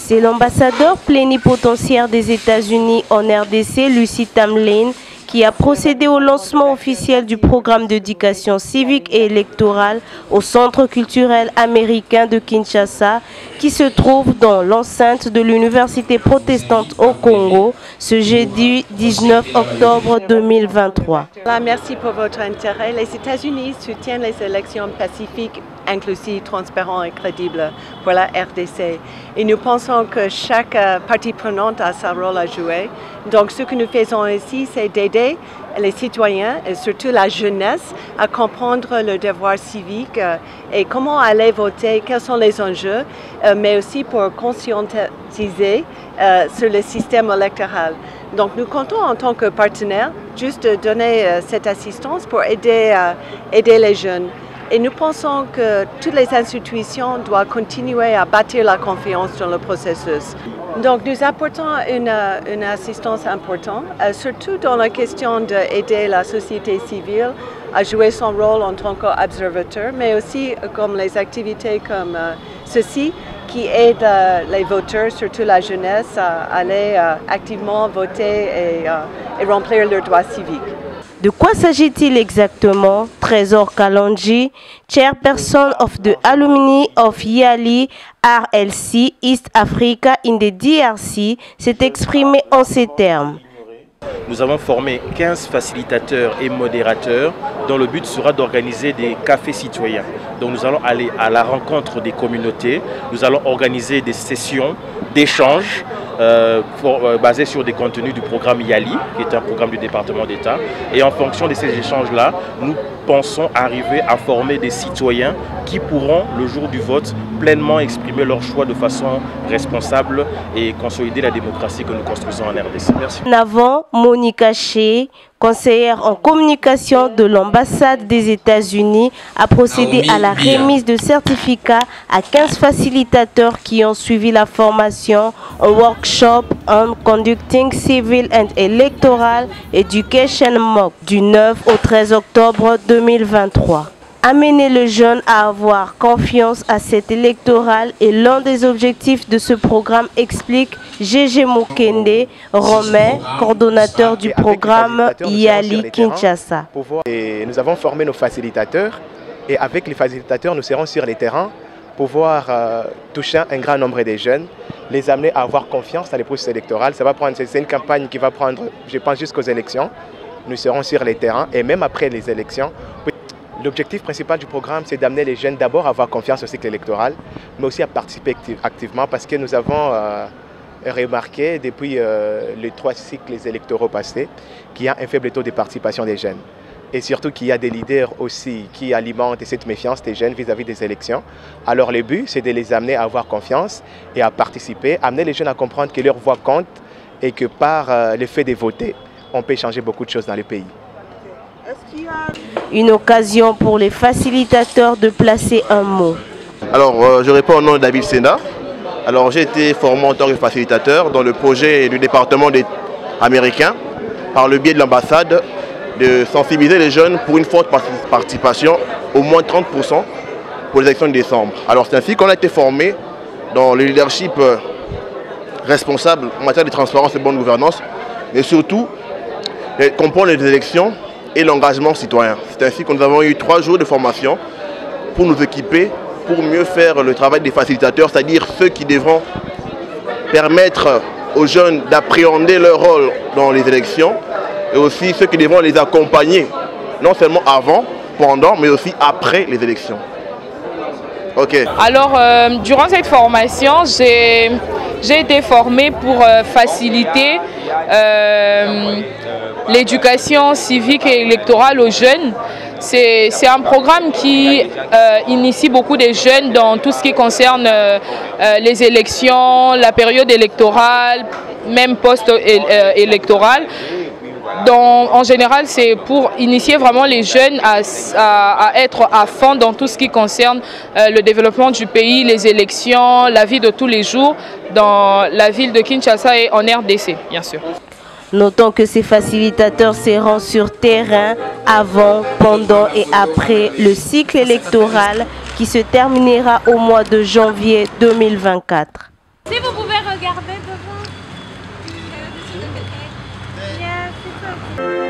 C'est l'ambassadeur plénipotentiaire des États-Unis en RDC, Lucy Tamlin, qui a procédé au lancement officiel du programme d'éducation civique et électorale au Centre culturel américain de Kinshasa, qui se trouve dans l'enceinte de l'Université protestante au Congo, ce jeudi 19 octobre 2023. Merci pour votre intérêt. Les États-Unis soutiennent les élections pacifiques, inclusives, transparentes et crédibles pour la RDC. Et nous pensons que chaque partie prenante a son rôle à jouer. Donc ce que nous faisons ici, c'est d'aider les citoyens et surtout la jeunesse à comprendre le devoir civique et comment aller voter, quels sont les enjeux, mais aussi pour conscientiser sur le système électoral. Donc nous comptons en tant que partenaire juste donner cette assistance pour aider les jeunes. Et nous pensons que toutes les institutions doivent continuer à bâtir la confiance dans le processus. Donc nous apportons une assistance importante, surtout dans la question d'aider la société civile à jouer son rôle en tant qu'observateur, mais aussi comme les activités comme ceci qui aident les voteurs, surtout la jeunesse, à aller activement voter et remplir leurs droits civiques. De quoi s'agit-il exactement? Trésor Kalonji, chairperson of the Alumni of Yali RLC East Africa in the DRC, s'est exprimé en ces termes. Nous avons formé 15 facilitateurs et modérateurs dont le but sera d'organiser des cafés citoyens. Donc nous allons aller à la rencontre des communautés, nous allons organiser des sessions d'échange basées sur des contenus du programme YALI, qui est un programme du département d'État. Et en fonction de ces échanges-là, nous pensons arriver à former des citoyens qui pourront, le jour du vote, pleinement exprimer leur choix de façon responsable et consolider la démocratie que nous construisons en RDC. Merci. Avant, Monica Shea, conseillère en communication de l'ambassade des États-Unis, a procédé à la remise de certificats à 15 facilitateurs qui ont suivi la formation au workshop on Conducting Civil and Electoral Education MOOC du 9 au 13 octobre 2023. Amener le jeune à avoir confiance à cet électoral est l'un des objectifs de ce programme, explique Gégé Mokende Romain, coordonnateur du programme YALI Kinshasa. Et nous avons formé nos facilitateurs et avec les facilitateurs, nous serons sur les terrains pour pouvoir toucher un grand nombre de jeunes, les amener à avoir confiance dans les processus électoraux. C'est une campagne qui va prendre, je pense, jusqu'aux élections. Nous serons sur les terrains et même après les élections. L'objectif principal du programme, c'est d'amener les jeunes d'abord à avoir confiance au cycle électoral, mais aussi à participer activement parce que nous avons remarqué depuis les 3 cycles électoraux passés qu'il y a un faible taux de participation des jeunes. Et surtout qu'il y a des leaders aussi qui alimentent cette méfiance des jeunes vis-à-vis des élections. Alors le but, c'est de les amener à avoir confiance et à participer, amener les jeunes à comprendre que leur voix compte et que par le fait de voter, on peut changer beaucoup de choses dans le pays. Une occasion pour les facilitateurs de placer un mot. Alors, je réponds au nom de David Sena. Alors, j'ai été formé en tant que facilitateur dans le projet du département américain par le biais de l'ambassade de sensibiliser les jeunes pour une forte participation, au moins 30% pour les élections de décembre. Alors, c'est ainsi qu'on a été formé dans le leadership responsable en matière de transparence et de bonne gouvernance, mais surtout comprendre les élections et l'engagement citoyen. C'est ainsi que nous avons eu 3 jours de formation pour nous équiper, pour mieux faire le travail des facilitateurs, c'est-à-dire ceux qui devront permettre aux jeunes d'appréhender leur rôle dans les élections et aussi ceux qui devront les accompagner, non seulement avant, pendant, mais aussi après les élections. Ok. Alors, durant cette formation, j'ai été formé pour faciliter l'éducation civique et électorale aux jeunes. C'est un programme qui initie beaucoup de jeunes dans tout ce qui concerne les élections, la période électorale, même post-électorale. En général, c'est pour initier vraiment les jeunes à être à fond dans tout ce qui concerne le développement du pays, les élections, la vie de tous les jours dans la ville de Kinshasa et en RDC, bien sûr. Notons que ces facilitateurs seront sur terrain avant, pendant et après le cycle électoral qui se terminera au mois de janvier 2024. Si vous pouvez regarder devant. Yeah, c'est ça.